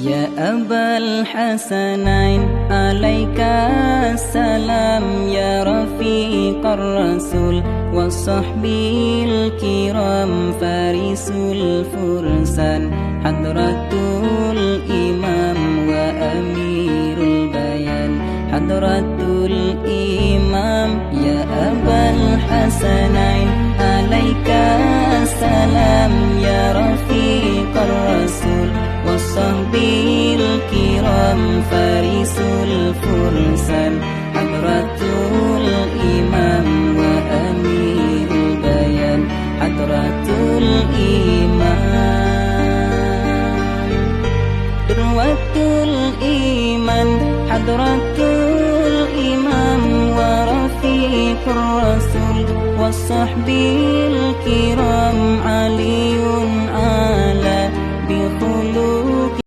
Ya Abal Hasanain alaika salam ya rafiqar rasul wasahbil kiram farisul fursan hadratul imam wa amirul bayan hadratul imam ya Abal Hasanain alaika salam ya rafiqar rasul wasahbil kiram farisul fursan hadratul imam wa amirul bayan hadratul imam durwatul iman hadratul imam wa rafiqur rasul wasahbil kiram ali